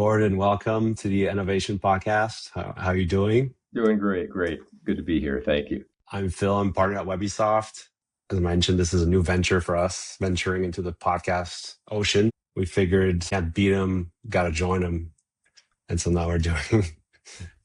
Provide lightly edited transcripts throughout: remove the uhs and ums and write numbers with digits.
Gordon, welcome to the Innovation Podcast. How are you doing? Doing great. Good to be here. Thank you. I'm Phil. I'm partner at Webisoft. As I mentioned, this is a new venture for us, venturing into the podcast ocean. We figured can't beat them, got to join them. And so now we're doing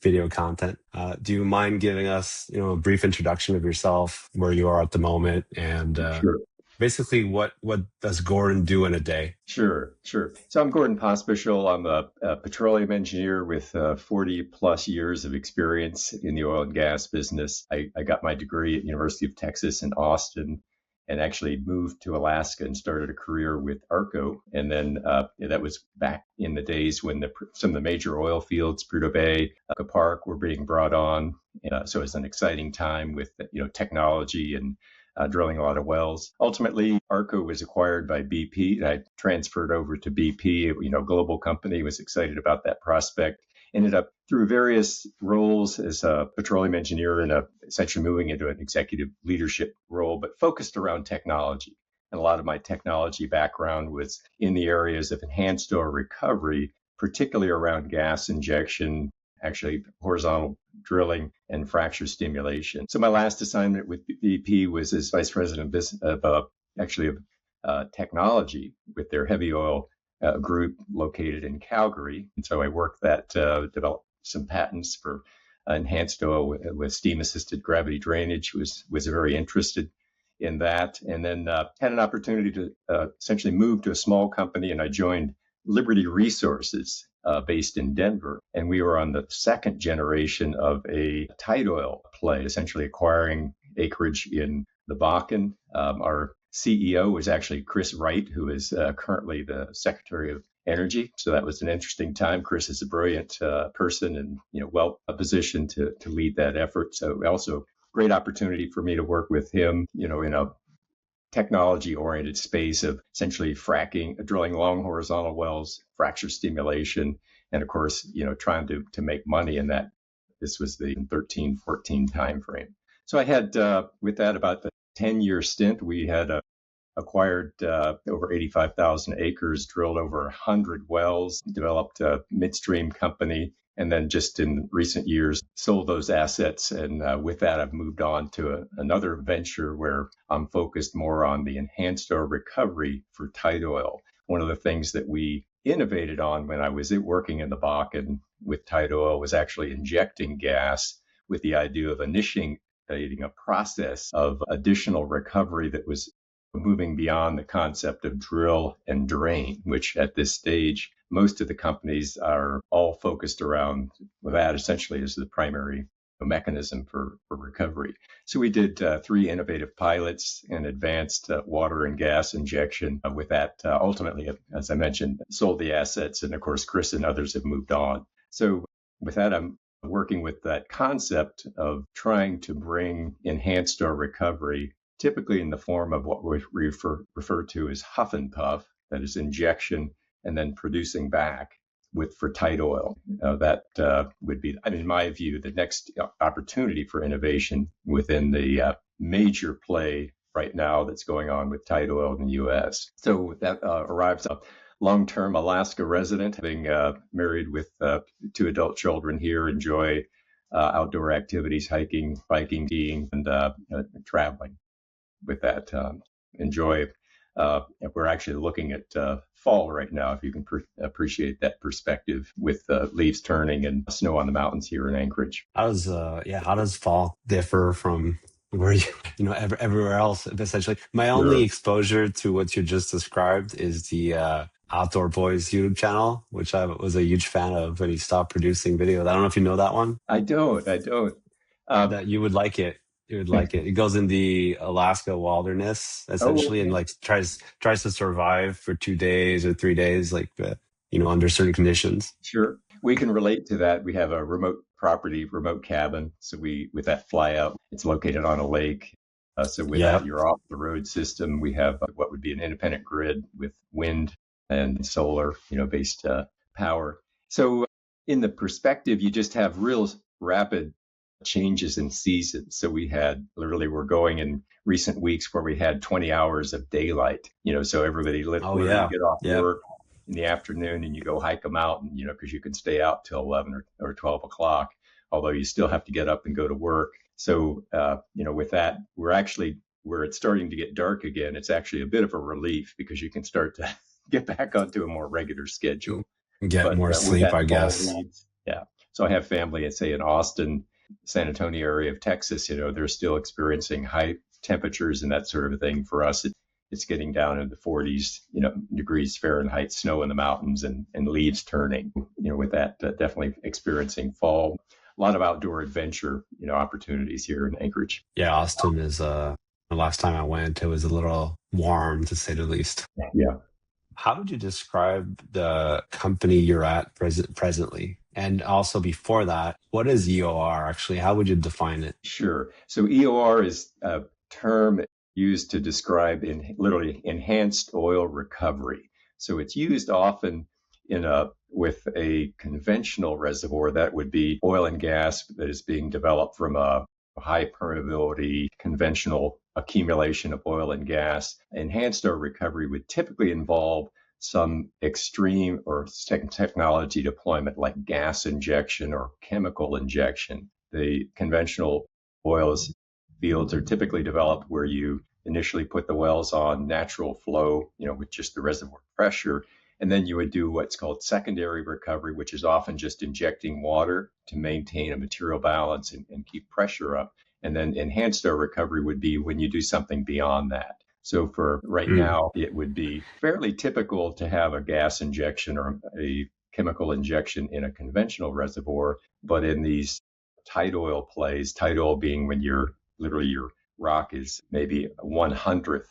video content. Do you mind giving us, a brief introduction of yourself, where you are at the moment, and Sure. basically what does Gordon do in a day? Sure. So I'm Gordon Pospisil. I'm a petroleum engineer with 40 plus years of experience in the oil and gas business. I got my degree at University of Texas in Austin and actually moved to Alaska and started a career with ARCO. And then that was back in the days when some of the major oil fields, Prudhoe Bay, Park, were being brought on. So it was an exciting time with technology and drilling a lot of wells. Ultimately, ARCO was acquired by BP. I transferred over to BP, global company, was excited about that prospect. Ended up through various roles as a petroleum engineer and essentially moving into an executive leadership role, but focused around technology. And a lot of my technology background was in the areas of enhanced oil recovery, particularly around gas injection, actually horizontal drilling and fracture stimulation. So my last assignment with BP was as vice president of technology with their heavy oil group located in Calgary. And so I worked that, developed some patents for enhanced oil with steam-assisted gravity drainage, was very interested in that. And then had an opportunity to essentially move to a small company, and I joined Liberty Resources, based in Denver. And we were on the second generation of a tight oil play, essentially acquiring acreage in the Bakken. Our CEO was actually Chris Wright, who is currently the Secretary of Energy. So that was an interesting time. Chris is a brilliant person and well positioned to lead that effort. So also great opportunity for me to work with him, in a technology-oriented space of essentially fracking, drilling long horizontal wells, fracture stimulation, and of course, trying to make money in that. This was the 13, 14 timeframe. So I had, with that, about the 10-year stint, we had acquired over 85,000 acres, drilled over 100 wells, developed a midstream company, and then just in recent years, sold those assets. And with that, I've moved on to another venture where I'm focused more on the enhanced oil recovery for tight oil. One of the things that we innovated on when I was working in the Bakken with tight oil was actually injecting gas with the idea of initiating a process of additional recovery that was moving beyond the concept of drill and drain, which at this stage, most of the companies are all focused around that essentially as the primary mechanism for recovery. So we did 3 innovative pilots and advanced water and gas injection. With that, ultimately, as I mentioned, sold the assets. And of course, Chris and others have moved on. So with that, I'm working with that concept of trying to bring enhanced oil recovery, typically in the form of what we refer to as huff and puff, that is injection and then producing back for tight oil. That would be, in my view, the next opportunity for innovation within the major play right now that's going on with tight oil in the U.S. So that arrives a long-term Alaska resident, having married with 2 adult children here, enjoy outdoor activities, hiking, biking, skiing, and traveling. With that, enjoy. We're actually looking at fall right now, if you can appreciate that perspective with leaves turning and snow on the mountains here in Anchorage. How does fall differ from where everywhere else? Essentially, my only exposure to what you just described is the Outdoor Boys YouTube channel, which I was a huge fan of when he stopped producing videos. I don't know if you know that one. I don't. That you would like it. You would like it. It goes in the Alaska wilderness essentially, and tries to survive for 2 days or 3 days, under certain conditions. Sure, we can relate to that. We have a remote cabin, so we with that fly out. It's located on a lake. So with that, you're off the road system. We have what would be an independent grid with wind and solar, based power. So in the perspective, you just have real rapid changes in seasons. So we're going in recent weeks where we had 20 hours of daylight, so everybody literally get off work in the afternoon and you go hike a mountain, because you can stay out till 11 or 12 o'clock, although you still have to get up and go to work. So, with that, where it's starting to get dark again, it's actually a bit of a relief because you can start to get back onto a more regular schedule. Get But more with sleep, that I fall guess. leads, yeah. So I have family, let's say in Austin, San Antonio area of Texas, they're still experiencing high temperatures and that sort of thing. For us, it's getting down in the 40s, degrees Fahrenheit, snow in the mountains and leaves turning, with that definitely experiencing fall. A lot of outdoor adventure, opportunities here in Anchorage. Yeah, Austin is the last time I went, it was a little warm to say the least. Yeah. How would you describe the company you're at presently? And also before that, what is EOR actually? How would you define it? Sure. So EOR is a term used to describe literally enhanced oil recovery. So it's used often with a conventional reservoir that would be oil and gas that is being developed from a high permeability conventional accumulation of oil and gas. Enhanced oil recovery would typically involve some extreme or technology deployment like gas injection or chemical injection. The conventional oils fields are typically developed where you initially put the wells on natural flow, with just the reservoir pressure. And then you would do what's called secondary recovery, which is often just injecting water to maintain a material balance and keep pressure up. And then enhanced oil recovery would be when you do something beyond that. So for right now, it would be fairly typical to have a gas injection or a chemical injection in a conventional reservoir. But in these tight oil plays, tight oil being when your rock is maybe 1/100th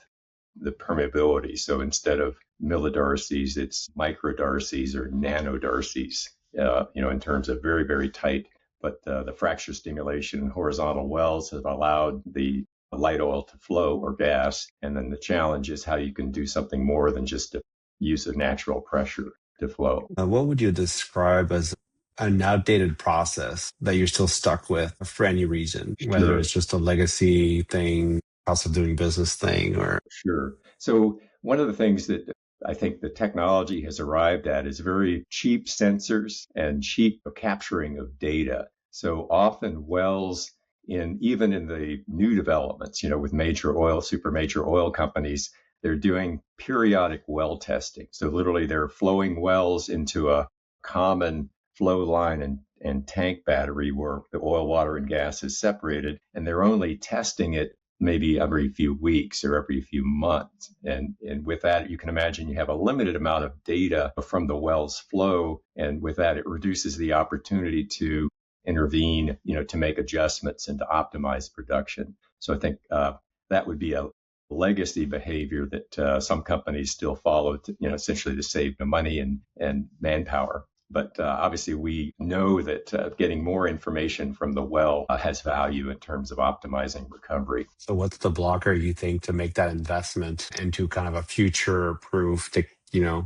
the permeability. So instead of millidarcies, it's microdarcies or nanodarcies, in terms of very, very tight. But the fracture stimulation in horizontal wells have allowed the light oil to flow or gas. And then the challenge is how you can do something more than just to use the natural pressure to flow. What would you describe as an outdated process that you're still stuck with for any reason, whether Sure. it's just a legacy thing, cost of doing business thing, or Sure. So one of the things that I think the technology has arrived at is very cheap sensors and cheap capturing of data. So often wells even in the new developments, with super major oil companies, they're doing periodic well testing. So literally they're flowing wells into a common flow line and tank battery where the oil, water, and gas is separated, and they're only testing it maybe every few weeks or every few months. And with that, you can imagine you have a limited amount of data from the well's flow. And with that, it reduces the opportunity to intervene, to make adjustments and to optimize production. So I think that would be a legacy behavior that some companies still follow, essentially to save the money and manpower. But obviously, we know that getting more information from the well has value in terms of optimizing recovery. so what's the blocker you think to make that investment into kind of a future proof to, Yeah,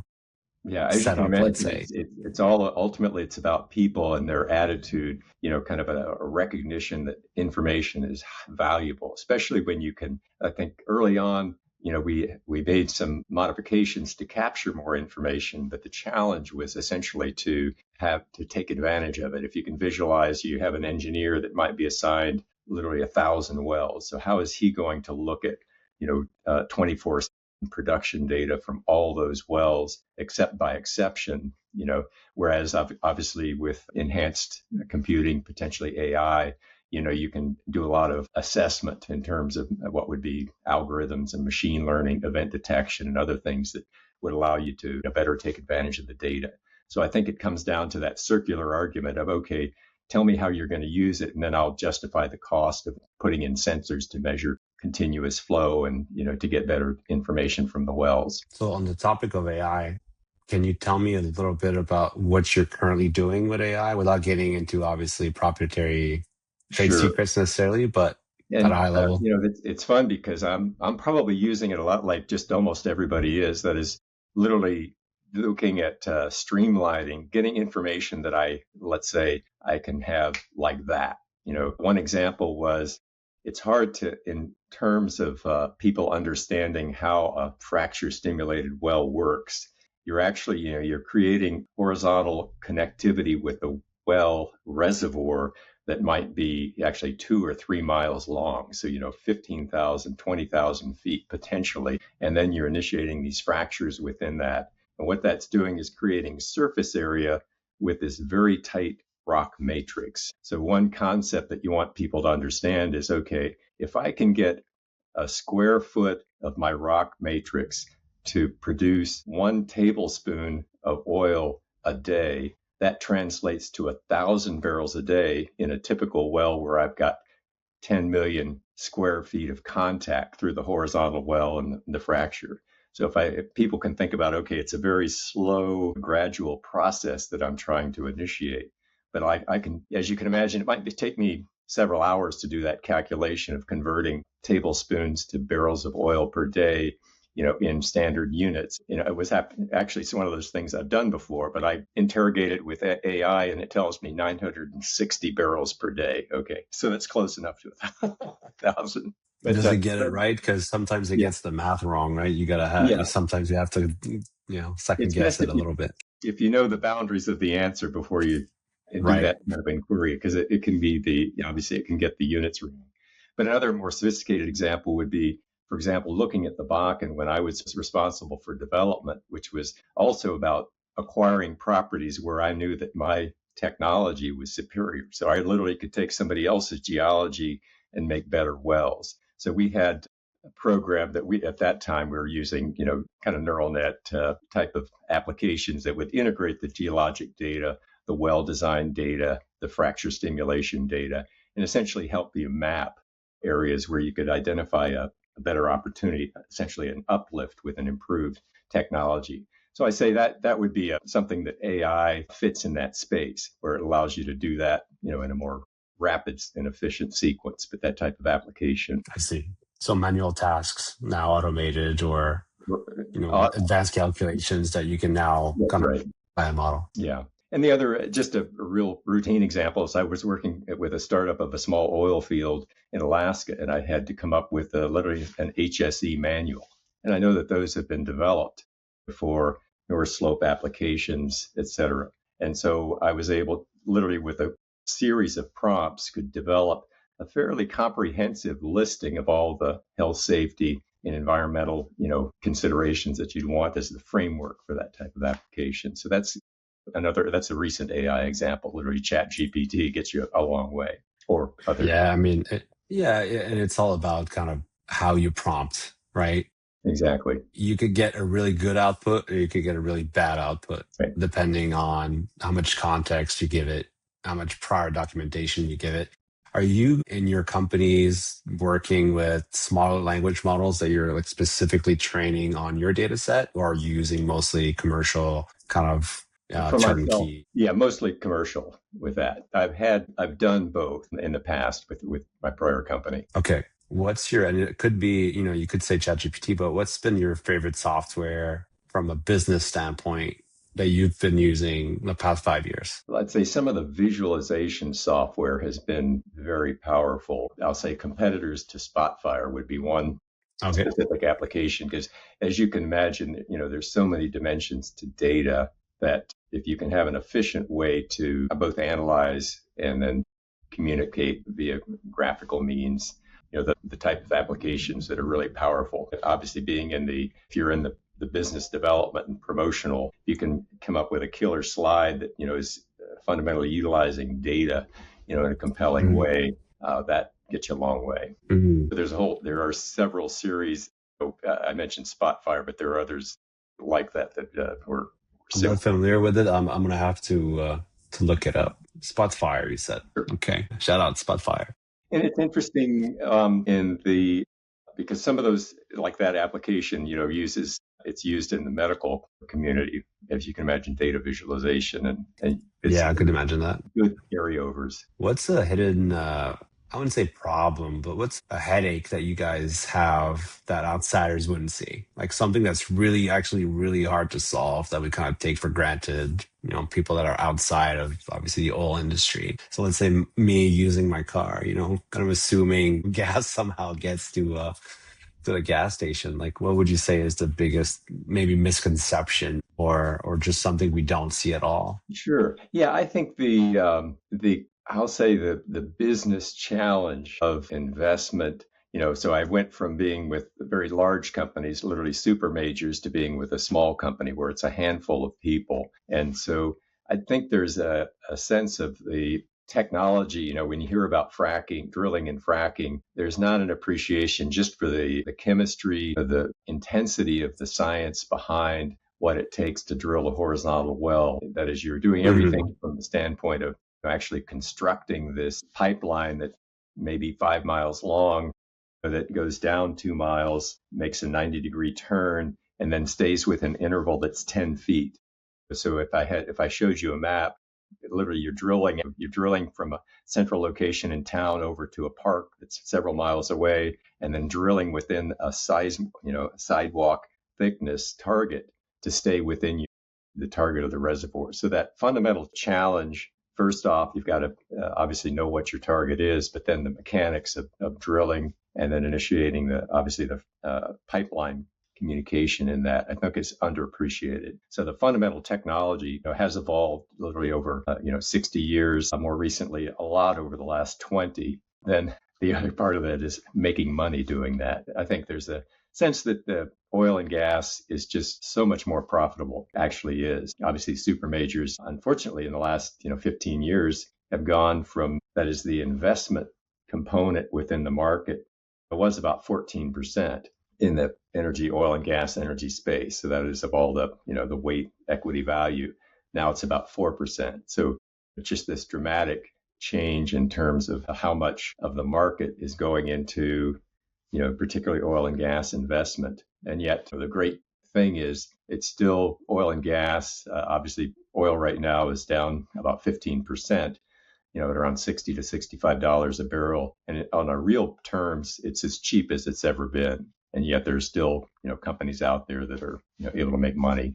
as you can setup, let's imagine, say? it's all ultimately it's about people and their attitude. Kind of a recognition that information is valuable, especially when you can. I think early on, we made some modifications to capture more information, but the challenge was essentially to have to take advantage of it. If you can visualize, you have an engineer that might be assigned literally 1,000 wells. So how is he going to look at 24 production data from all those wells, except by exception, whereas obviously with enhanced computing, potentially AI, you can do a lot of assessment in terms of what would be algorithms and machine learning, event detection, and other things that would allow you to better take advantage of the data. So I think it comes down to that circular argument of, okay, tell me how you're going to use it, and then I'll justify the cost of putting in sensors to measure continuous flow and to get better information from the wells. So on the topic of AI, can you tell me a little bit about what you're currently doing with AI without getting into obviously proprietary trade Sure. secrets necessarily, but at a And high level? it's fun because I'm probably using it a lot like just almost everybody is. That is literally looking at streamlining, getting information that let's say I can have like that. One example was it's hard in terms of people understanding how a fracture stimulated well works. you're actually, you're creating horizontal connectivity with a well reservoir that might be actually 2 or 3 miles long. So, 15,000, 20,000 feet potentially. And then you're initiating these fractures within that. And what that's doing is creating surface area with this very tight rock matrix. So, one concept that you want people to understand is okay, if I can get a square foot of my rock matrix to produce 1 tablespoon of oil a day, that translates to 1,000 barrels a day in a typical well where I've got 10 million square feet of contact through the horizontal well and the fracture. So if people can think about, okay, it's a very slow, gradual process that I'm trying to initiate. But I can, as you can imagine, it might take me several hours to do that calculation of converting tablespoons to barrels of oil per day, in standard units. It was actually it's one of those things I've done before, but I interrogate it with AI and it tells me 960 barrels per day. Okay, so that's close enough to 1,000. But Does it get it right? Because sometimes it yeah, gets the math wrong, right? You gotta have. yeah, Sometimes you have to, second it's guess best it a little bit. if you know the boundaries of the answer before you do Right. that kind of inquiry, because it can be obviously it can get the units wrong. But another more sophisticated example would be, for example, looking at the Bakken when I was responsible for development, which was also about acquiring properties where I knew that my technology was superior. So I literally could take somebody else's geology and make better wells. So we had a program that we at that time we were using, kind of neural net type of applications that would integrate the geologic data, the well design data, the fracture stimulation data, and essentially help you map areas where you could identify a better opportunity, essentially an uplift with an improved technology. So I say that would be something that AI fits in that space where it allows you to do that, in a more rapid and efficient sequence. But that type of application, I see. So manual tasks now automated, or uh, advanced calculations that you can now that's kind of right. by a model. Yeah. And the other, just a real routine example, is I was working with a startup of a small oil field in Alaska, and I had to come up with literally an HSE manual. And I know that those have been developed for North Slope applications, et cetera. And so I was able, literally with a series of prompts, could develop a fairly comprehensive listing of all the health, safety, and environmental, considerations that you'd want as the framework for that type of application. So that's a recent AI example. Literally, Chat GPT gets you a long way, or other. Yeah, I mean, and it's all about kind of how you prompt, right? Exactly. You could get a really good output or you could get a really bad output, Right. depending on how much context you give it, how much prior documentation you give it. Are you in your companies working with smaller language models that you're like specifically training on your data set, or are you using mostly commercial kind of For myself, turnkey? yeah, mostly commercial with that. I've done both in the past with my prior company. Okay. What's your, and it could be, you could say ChatGPT, but what's been your favorite software from a business standpoint that you've been using the past 5 years? I'd say some of the visualization software has been very powerful. I'll say competitors to Spotfire would be one Okay. specific application because, as you can imagine, there's so many dimensions to data that if you can have an efficient way to both analyze and then communicate via graphical means, the type of applications that are really powerful. Obviously, if you're in the business development and promotional, you can come up with a killer slide that, is fundamentally utilizing data, in a compelling Mhm. way. That gets you a long way. Mhm. There are several series. I mentioned Spotfire, but there are others like that were I'm not similar. familiar with it. I'm gonna have to look it up. Spotfire, you said. Okay. Shout out Spotfire. And it's interesting because some of those, like that application, it's used in the medical community, as you can imagine, data visualization, and it's Yeah, I could imagine that. good carryovers. What's a hidden, I wouldn't say problem, but what's a headache that you guys have that outsiders wouldn't see? Like something that's really, actually really hard to solve that we kind of take for granted, people that are outside of obviously the oil industry. So let's say me using my car, kind of assuming gas somehow gets to to the gas station, like what would you say is the biggest maybe misconception or just something we don't see at all? Sure. Yeah, I think the I'll say the business challenge of investment, so I went from being with very large companies, literally super majors, to being with a small company where it's a handful of people. And so I think there's a sense of the technology, when you hear about fracking, drilling and fracking, there's not an appreciation just for the chemistry, the intensity of the science behind what it takes to drill a horizontal well. That is, you're doing Hmm. everything from the standpoint of actually constructing this pipeline that may be 5 miles long, that goes down 2 miles, makes a 90-degree turn, and then stays with an interval that's 10 feet. So if I showed you a map, literally you're drilling from a central location in town over to a park that's several miles away, and then drilling within a sidewalk thickness target to stay within the target of the reservoir. So that fundamental challenge, first off, you've got to obviously know what your target is, but then the mechanics of drilling and then initiating the pipeline communication in that, I think, is underappreciated. So the fundamental technology has evolved literally over 60 years. More recently, a lot over the last 20. Then the other part of it is making money doing that. I think there's a sense that the oil and gas is just so much more profitable. Actually, is obviously super majors. Unfortunately, in the last 15 years, have gone from, that is, the investment component within the market. It was about 14% in the oil and gas energy space. So that is of all the weight equity value. Now it's about 4%. So it's just this dramatic change in terms of how much of the market is going into, particularly oil and gas investment. And yet the great thing is it's still oil and gas. Obviously, oil right now is down about 15%, at around $60 to $65 a barrel. And on a real terms, it's as cheap as it's ever been. And yet there's still, companies out there that are, able to make money,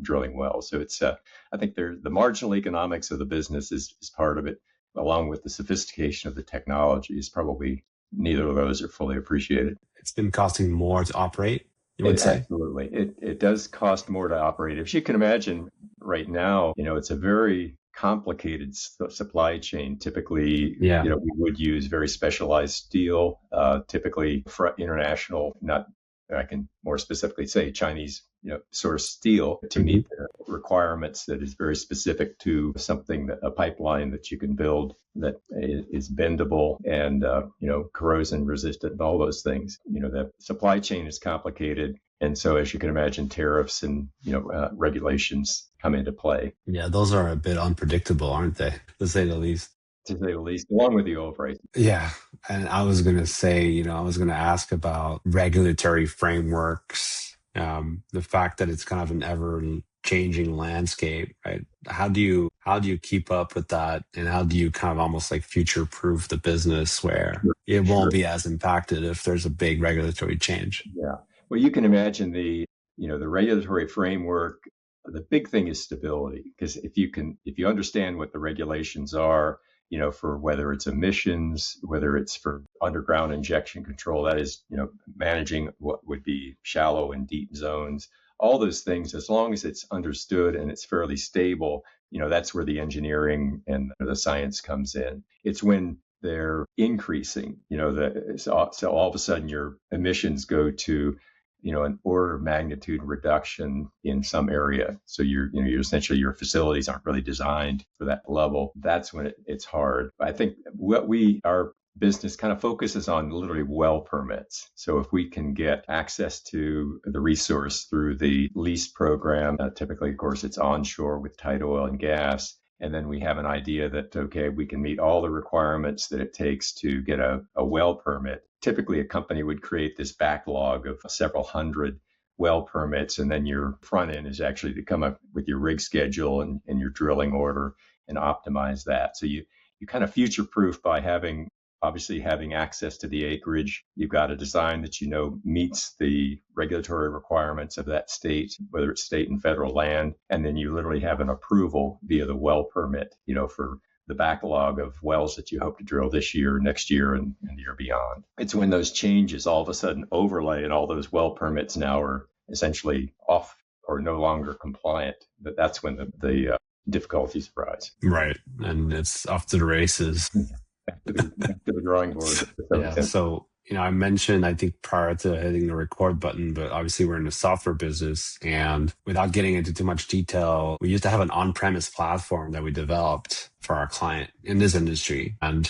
drilling wells. So it's, I think the marginal economics of the business is part of it, along with the sophistication of the technology. Is probably neither of those are fully appreciated. It's been costing more to operate, you would It say? absolutely. It does cost more to operate. If you can imagine right now, it's a very complicated supply chain. Typically, Yeah. we would use very specialized steel, typically international, not, I can more specifically say Chinese, source steel to Hmm. meet the requirements that is very specific to something, a pipeline that you can build that is bendable and, corrosion resistant and all those things. The supply chain is complicated. And so, as you can imagine, tariffs and, regulations come into play, Yeah, those are a bit unpredictable, aren't they? To say the least. to say the least, along with the oil price. Yeah. And I was going to say, I was going to ask about regulatory frameworks, the fact that it's kind of an ever changing landscape, right? How do you keep up with that? And how do you kind of almost like future proof the business where Sure. it won't Sure. be as impacted if there's a big regulatory change? Yeah. Well, you can imagine the regulatory framework. The big thing is stability, because if you understand what the regulations are, for whether it's emissions, whether it's for underground injection control, that is, managing what would be shallow and deep zones, all those things, as long as it's understood and it's fairly stable, that's where the engineering and the science comes in. It's when they're increasing, so all of a sudden your emissions go to, an order of magnitude reduction in some area. So you're essentially, your facilities aren't really designed for that level. That's when it's hard. I think our business kind of focuses on literally well permits. So if we can get access to the resource through the lease program, typically, of course, it's onshore with tight oil and gas. And then we have an idea that, okay, we can meet all the requirements that it takes to get a well permit. Typically, a company would create this backlog of several hundred well permits, and then your front end is actually to come up with your rig schedule and your drilling order and optimize that. So you kind of future proof by obviously having access to the acreage. You've got a design that meets the regulatory requirements of that state, whether it's state and federal land, and then you literally have an approval via the well permit, for the backlog of wells that you hope to drill this year, next year, and the year beyond. It's when those changes all of a sudden overlay and all those well permits now are essentially off or no longer compliant, that's when the difficulties arise. Right. And it's off to the races. Back to the drawing board. Yeah. So, I mentioned, I think prior to hitting the record button, but obviously we're in the software business, and without getting into too much detail, we used to have an on-premise platform that we developed for our client in this industry. And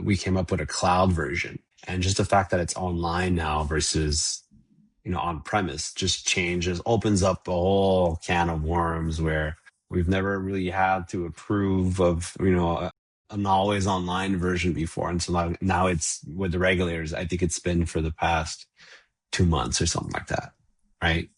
we came up with a cloud version, and just the fact that it's online now versus on premise just opens up a whole can of worms where we've never really had to approve of, an always online version before. And so now it's with the regulators. I think it's been for the past 2 months or something like that. Right.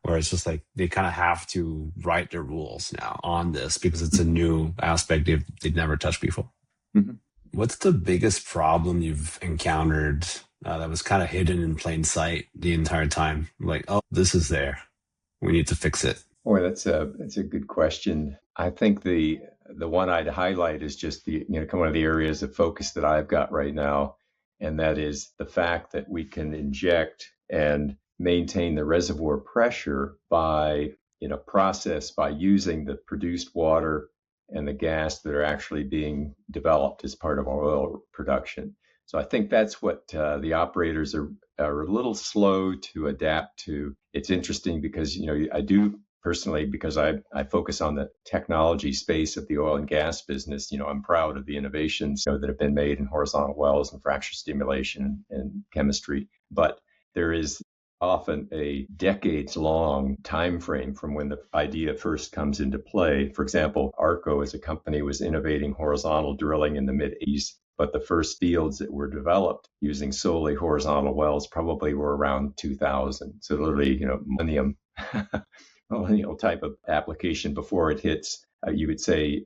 Where it's just like they kind of have to write their rules now on this because it's a new aspect they've never touched before. Mm-hmm. What's the biggest problem you've encountered that was kind of hidden in plain sight the entire time? Like, oh, this is there. We need to fix it. Boy, that's a good question. I think the one I'd highlight is just one of the areas of focus that I've got right now, and that is the fact that we can inject and maintain the reservoir pressure by using the produced water and the gas that are actually being developed as part of our oil production. So I think that's what the operators are a little slow to adapt to. It's interesting because, I do personally, because I focus on the technology space of the oil and gas business, I'm proud of the innovations that have been made in horizontal wells and fracture stimulation and chemistry. But there is often a decades-long time frame from when the idea first comes into play. For example, Arco as a company was innovating horizontal drilling in the mid-80s, but the first fields that were developed using solely horizontal wells probably were around 2000. So literally, millennial type of application before it hits, you would say,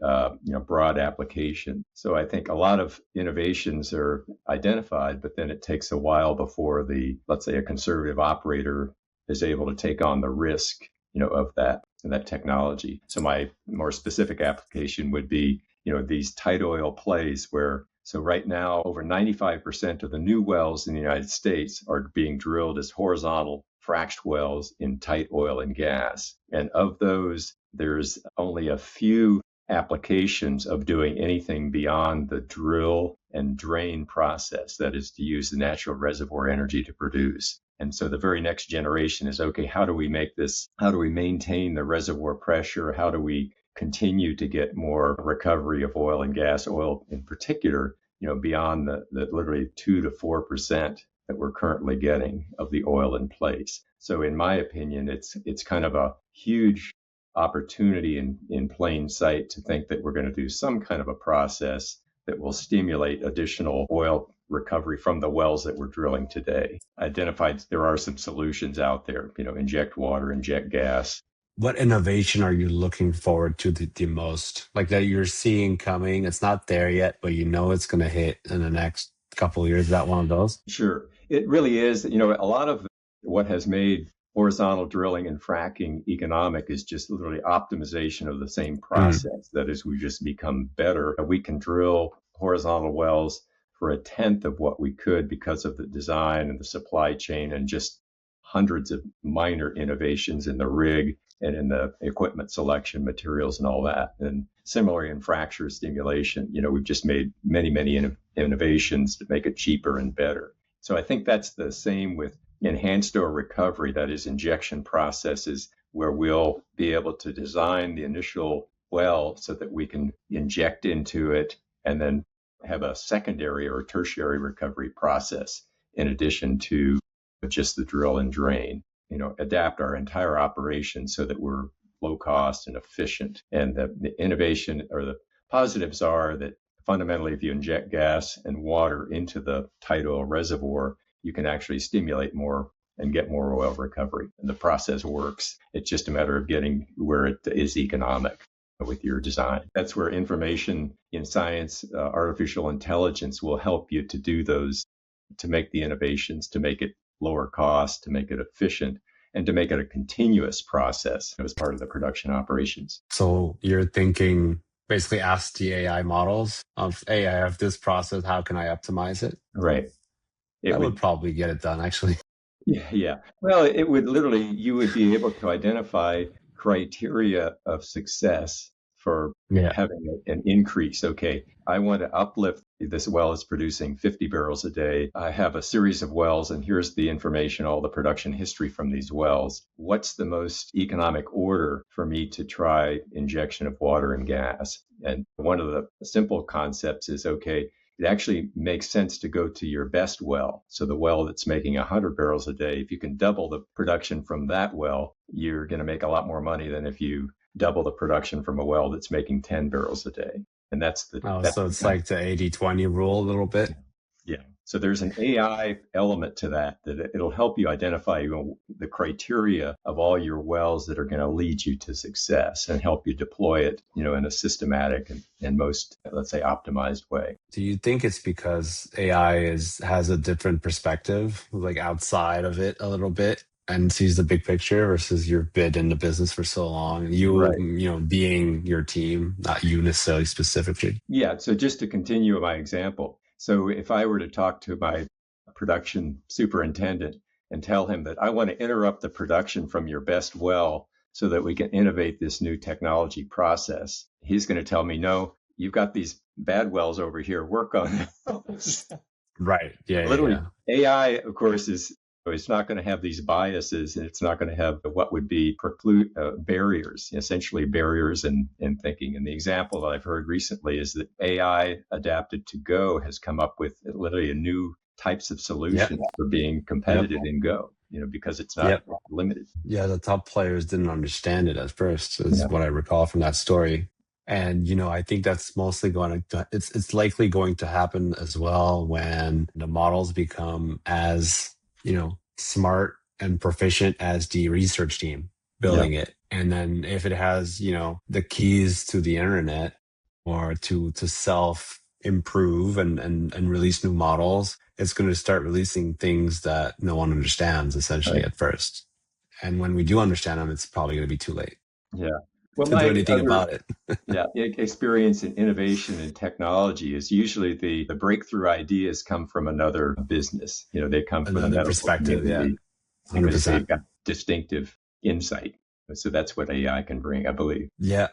broad application. So I think a lot of innovations are identified, but then it takes a while before let's say, a conservative operator is able to take on the risk, of that technology. So my more specific application would be, these tight oil plays so right now, over 95% of the new wells in the United States are being drilled as horizontal fractured wells in tight oil and gas. And of those, there's only a few applications of doing anything beyond the drill and drain process, that is to use the natural reservoir energy to produce. And so the very next generation is, okay, how do we maintain the reservoir pressure? How do we continue to get more recovery of oil and gas, oil in particular, beyond the literally 2 to 4% that we're currently getting of the oil in place. So in my opinion, it's kind of a huge opportunity in plain sight to think that we're going to do some kind of a process that will stimulate additional oil recovery from the wells that we're drilling today. Identified there are some solutions out there, inject water, inject gas. What innovation are you looking forward to the most? Like that you're seeing coming? It's not there yet, but it's going to hit in the next couple of years. Is that one of those? Sure. It really is. A lot of what has made horizontal drilling and fracking economic is just literally optimization of the same process. That is, we just become better. We can drill horizontal wells for a tenth of what we could because of the design and the supply chain and just hundreds of minor innovations in the rig and in the equipment selection, materials, and all that. And similarly in fracture stimulation, we've just made many, many innovations to make it cheaper and better. So I think that's the same with enhanced oil recovery, that is injection processes, where we'll be able to design the initial well so that we can inject into it and then have a secondary or tertiary recovery process in addition to just the drill and drain. Adapt our entire operation so that we're low cost and efficient. And the innovation or the positives are that fundamentally, if you inject gas and water into the tight oil reservoir, you can actually stimulate more and get more oil recovery. And the process works. It's just a matter of getting where it is economic with your design. That's where information in science, artificial intelligence will help you to do those, to make the innovations, to make it lower cost, to make it efficient, and to make it a continuous process as part of the production operations. So you're thinking basically ask the AI models of, hey, I have this process, how can I optimize it? Right. It That would would, probably get it done, actually. yeah, yeah. Well, it would literally, you would be able to identify criteria of success for Yeah. having an increase. Okay, I want to uplift this well is producing 50 barrels a day. I have a series of wells, and here's the information, all the production history from these wells. What's the most economic order for me to try injection of water and gas? And one of the simple concepts is okay, it actually makes sense to go to your best well. So the well that's making 100 barrels a day, if you can double the production from that well, you're going to make a lot more money than if you double the production from a well that's making 10 barrels a day. And Oh, that's so the it's kind of, like the 80-20 rule a little bit. yeah. So there's an AI element to that it'll help you identify the criteria of all your wells that are going to lead you to success and help you deploy it, in a systematic and most, let's say, optimized way. Do you think it's because AI has a different perspective, like outside of it a little bit, and sees the big picture versus you've been in the business for so long, and Right. being your team, not you necessarily specifically? Yeah. So just to continue my example. So if I were to talk to my production superintendent and tell him that I want to interrupt the production from your best well so that we can innovate this new technology process, he's going to tell me, no, you've got these bad wells over here. Work on those. Right. Yeah. Yeah. Literally, Yeah. AI, of course, is it's not going to have these biases, and it's not going to have what would be preclude barriers, essentially barriers in thinking. And the example that I've heard recently is that AI adapted to Go has come up with literally a new types of Yep. solutions for being Yep. competitive in Go, because it's not Yep. limited. Yeah, the top players didn't understand it at first, is Yeah. what I recall from that story. And I think that's mostly going to it's likely going to happen as well when the models become as, smart and proficient as the research team Yeah. building it. And then if it has, the keys to the internet or to self improve and release new models, it's going to start releasing things that no one understands essentially Right. at first. And when we do understand them, it's probably going to be too late Yeah. Well, to do my anything other about it. Yeah, experience in innovation and technology is usually the breakthrough ideas come from another business. They come from the Another medical perspective. Yeah. community because 100%. they've got distinctive insight. So that's what AI can bring, I believe. Yeah.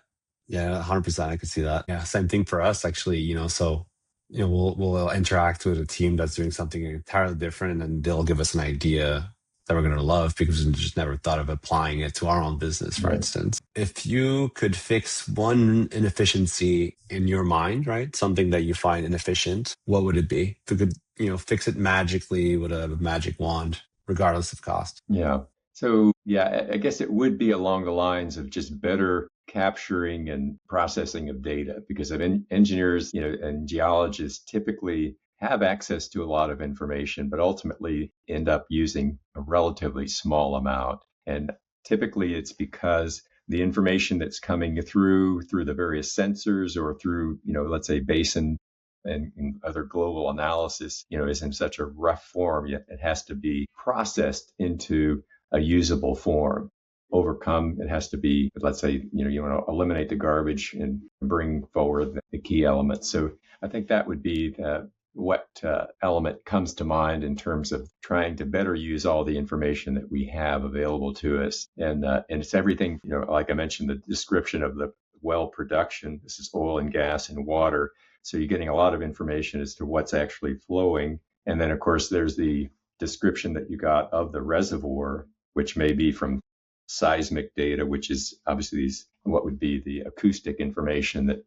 Yeah. 100%. I could see that. Yeah. Same thing for us, actually. So, we'll interact with a team that's doing something entirely different and they'll give us an idea that we're going to love because we just never thought of applying it to our own business, for Right. instance. If you could fix one inefficiency in your mind, right? Something that you find inefficient, what would it be? If you could, fix it magically with a magic wand, regardless of cost. Yeah. So, yeah, I guess it would be along the lines of just better capturing and processing of data because engineers, and geologists typically have access to a lot of information, but ultimately end up using a relatively small amount. And typically it's because the information that's coming through the various sensors or through, let's say basin and other global analysis, is in such a rough form, yet it has to be processed into a usable form. Overcome, it has to be, let's say, you want to eliminate the garbage and bring forward the key elements. So I think that would be what element comes to mind in terms of trying to better use all the information that we have available to us. And it's everything, like I mentioned, the description of the well production. This is oil and gas and water. So you're getting a lot of information as to what's actually flowing. And then, of course, there's the description that you got of the reservoir, which may be from seismic data, which is obviously what would be the acoustic information that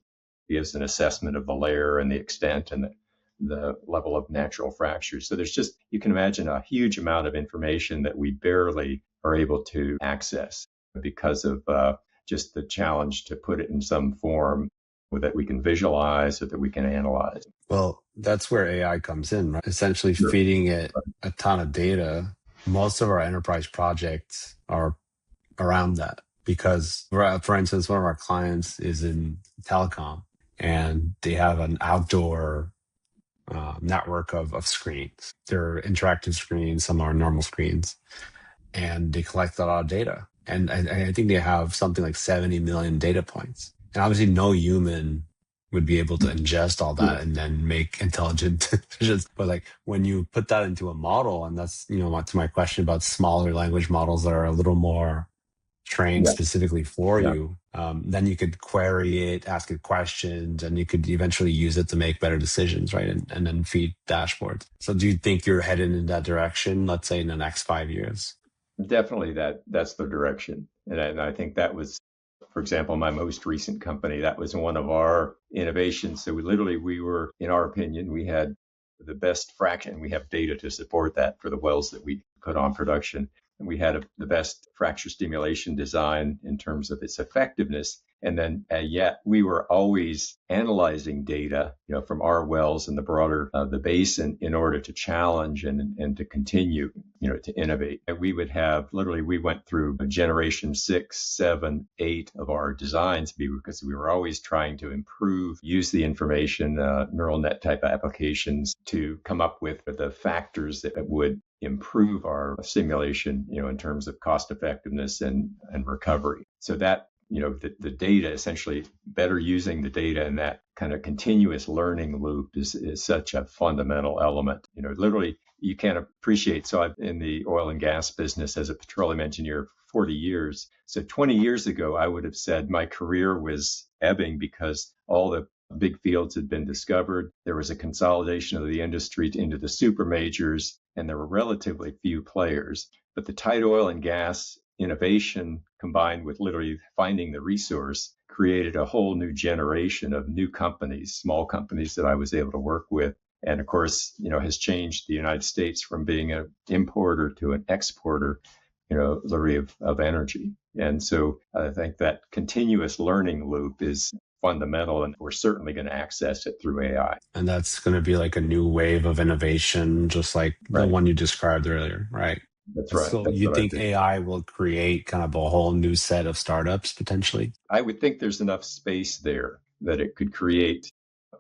gives an assessment of the layer and the extent and the level of natural fractures. So there's just, you can imagine a huge amount of information that we barely are able to access because of just the challenge to put it in some form that we can visualize or that we can analyze. Well, that's where AI comes in, right? Essentially Sure. feeding it a ton of data. Most of our enterprise projects are around that because, for instance, one of our clients is in telecom and they have an outdoor network of screens. They're interactive screens, some are normal screens, and they collect a lot of data. And I think they have something like 70 million data points. And obviously no human would be able to ingest all Yeah. that and then make intelligent decisions. But like when you put that into a model, and that's, to my question about smaller language models that are a little more trained Yeah. specifically for Yeah. you, then you could query it, ask it questions, and you could eventually use it to make better decisions, right? And then feed dashboards. So do you think you're headed in that direction, let's say in the next 5 years? Definitely that's the direction. And I think that was, for example, my most recent company, that was one of our innovations. So we were, in our opinion, we had the best fraction. We have data to support that for the wells that we put on production. And we had the best fracture stimulation design in terms of its effectiveness. And then yet we were always analyzing data, from our wells and the broader the basin in order to challenge and to continue, to innovate. And we would have literally we went through generation 6, 7, 8 of our designs because we were always trying to improve, use the information, neural net type applications to come up with the factors that would improve our simulation, in terms of cost effectiveness and recovery. So that, the data, essentially better using the data, and that kind of continuous learning loop is such a fundamental element. Literally you can't appreciate. So I've in the oil and gas business as a petroleum engineer for 40 years. So 20 years ago, I would have said my career was ebbing because all the big fields had been discovered. There was a consolidation of the industry into the super majors, and there were relatively few players. But the tight oil and gas innovation combined with literally finding the resource created a whole new generation of new companies, small companies that I was able to work with. And of course, has changed the United States from being an importer to an exporter, literally of energy. And so I think that continuous learning loop is fundamental, and we're certainly going to access it through AI. And that's going to be like a new wave of innovation, just like the Right. one you described earlier, right? That's right. So That's you what I think think. AI will create kind of a whole new set of startups potentially? I would think there's enough space there that it could create,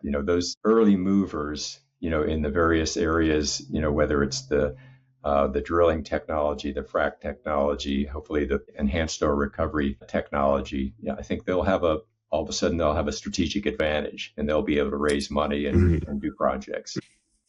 those early movers, in the various areas, whether it's the drilling technology, the frac technology, hopefully the enhanced oil recovery technology. Yeah, I think all of a sudden they'll have a strategic advantage, and they'll be able to raise money Mhm. and do projects.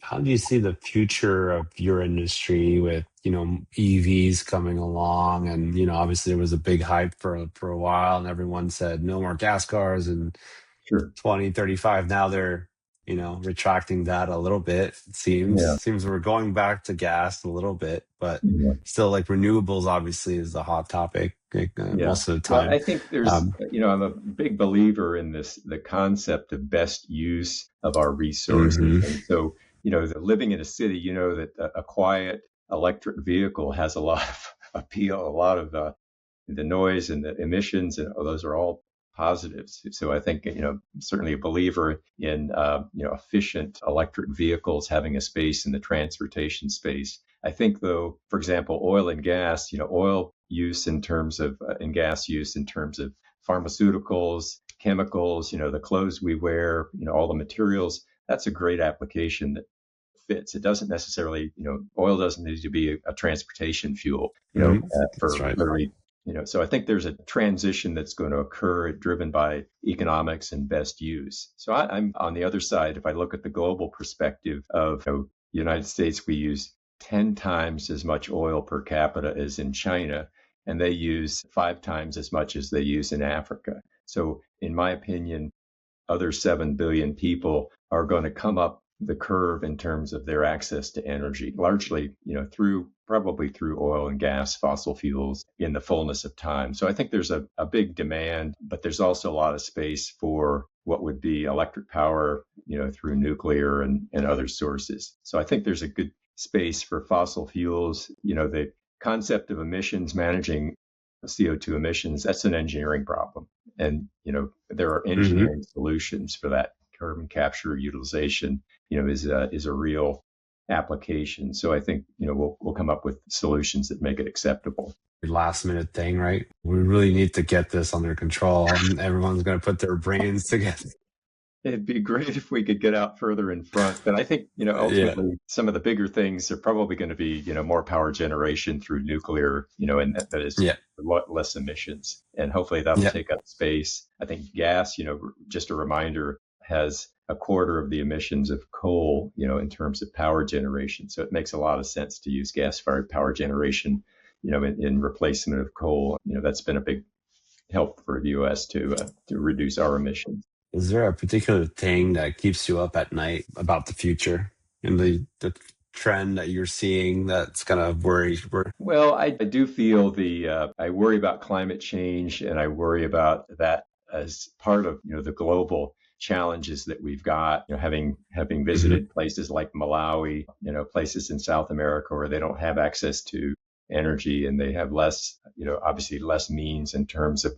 How do you see the future of your industry with, EVs coming along? And, obviously there was a big hype for a while and everyone said no more gas cars and Sure. 2035. Now they're, retracting that a little bit. It Yeah. seems we're going back to gas a little bit, but Yeah. still like renewables obviously is the hot topic, like, Yeah. most of the Well, time. I think there's, Um, I'm a big believer in the concept of best use of our resources. mhm. And so, living in a city, that a quiet electric vehicle has a lot of appeal, a lot of the noise and the emissions, and those are all positives. So I think, certainly a believer in, efficient electric vehicles having a space in the transportation space. I think, though, for example, oil and gas, oil use in terms of, and gas use in terms of pharmaceuticals, chemicals, the clothes we wear, all the materials, that's a great application that fits. It doesn't necessarily, oil doesn't need to be a transportation fuel, That's for right. literally, so I think there's a transition that's going to occur driven by economics and best use. So I'm on the other side. If I look at the global perspective of, the United States, we use 10 times as much oil per capita as in China, and they use 5 times as much as they use in Africa. So in my opinion, other 7 billion people are going to come up the curve in terms of their access to energy, largely, probably through oil and gas, fossil fuels in the fullness of time. So I think there's a big demand, but there's also a lot of space for what would be electric power, through nuclear and other sources. So I think there's a good space for fossil fuels. The concept of emissions, managing CO2 emissions, that's an engineering problem. And, there are Mhm. engineering solutions for that. Carbon capture utilization, is a real application. So I think, we'll come up with solutions that make it acceptable. Last minute thing, right? We really need to get this under control, and everyone's going to put their brains together. It'd be great if we could get out further in front, but I think, Yeah. ultimately some of the bigger things are probably going to be, more power generation through nuclear, and that is Yeah. a lot less emissions, and hopefully that'll Yeah. take up space. I think gas, just a reminder, has a quarter of the emissions of coal, in terms of power generation. So it makes a lot of sense to use gas-fired power generation, in replacement of coal. That's been a big help for the U.S. to reduce our emissions. Is there a particular thing that keeps you up at night about the future and the trend that you're seeing that's kind of worry? Well, I do feel I worry about climate change, and I worry about that as part of the global challenges that we've got. Having Mhm. visited places like Malawi, places in South America where they don't have access to energy, and they have less, obviously less means in terms of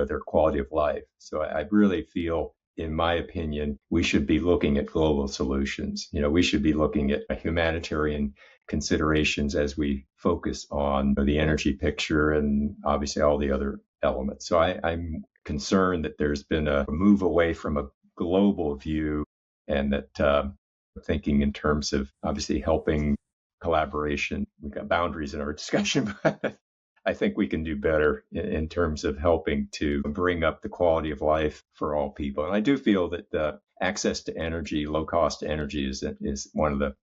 their quality of life. So I really feel, in my opinion, we should be looking at global solutions. We should be looking at humanitarian considerations as we focus on the energy picture and obviously all the other elements. So I'm concerned that there's been a move away from a global view, and that thinking in terms of obviously helping collaboration. We've got boundaries in our discussion, but I think we can do better in terms of helping to bring up the quality of life for all people. And I do feel that access to energy, low cost energy, is one of the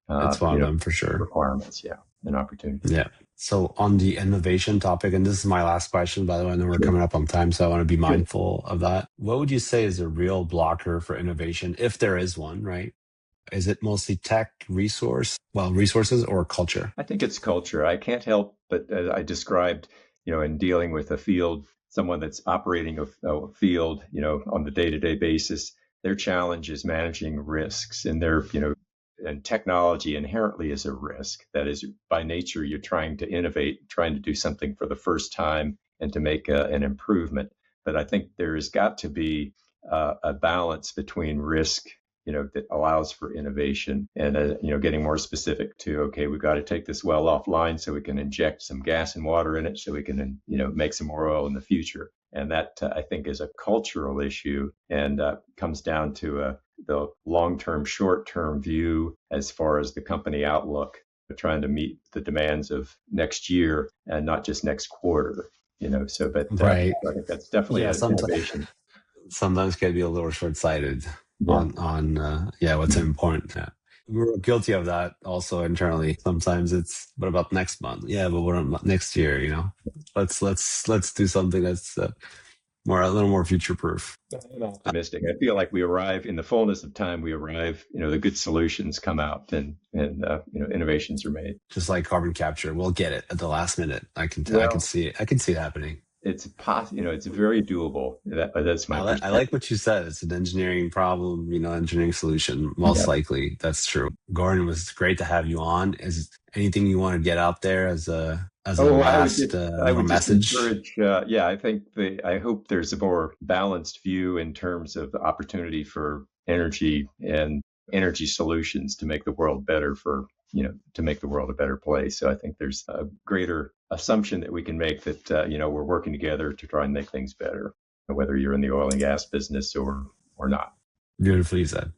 It's one of them for sure. requirements, yeah, and opportunities. Yeah. So on the innovation topic, and this is my last question, by the way, I know we're Sure. coming up on time, so I want to be Sure. mindful of that. What would you say is a real blocker for innovation, if there is one, right? Is it mostly tech, resources or culture? I think it's culture. I can't help but, as I described, in dealing with a field, someone that's operating a field, on the day-to-day basis, their challenge is managing risks, and and technology inherently is a risk. That is, by nature, you're trying to innovate, trying to do something for the first time and to make an improvement. But I think there's got to be a balance between risk, that allows for innovation, and getting more specific to, okay, we've got to take this well offline so we can inject some gas and water in it so we can make some more oil in the future. And that, I think, is a cultural issue, and comes down to the long-term, short-term view as far as the company outlook, trying to meet the demands of next year and not just next quarter. But Right. I think that's definitely Yeah. an innovation. Sometimes can be a little short-sighted Yeah. on what's important. Yeah. We're guilty of that also internally. Sometimes it's what about next month? Yeah, but what about next year? Let's do something that's a little more future proof. I'm optimistic. I feel like we arrive in the fullness of time. We arrive, the good solutions come out, and innovations are made. Just like carbon capture, we'll get it at the last minute. I can Well, see it. I can see it happening. it's very doable. That's my I like perspective. what you said. It's an engineering problem, engineering solution. Yeah. Most likely, that's true. Gordon, it was great to have you on. Is anything you want to get out there as a Oh, last I little would just message? encourage. Yeah, I hope there's a more balanced view in terms of the opportunity for energy and energy solutions to make the world better to make the world a better place. So I think there's a greater assumption that we can make that, we're working together to try and make things better, whether you're in the oil and gas business or not. Beautifully said.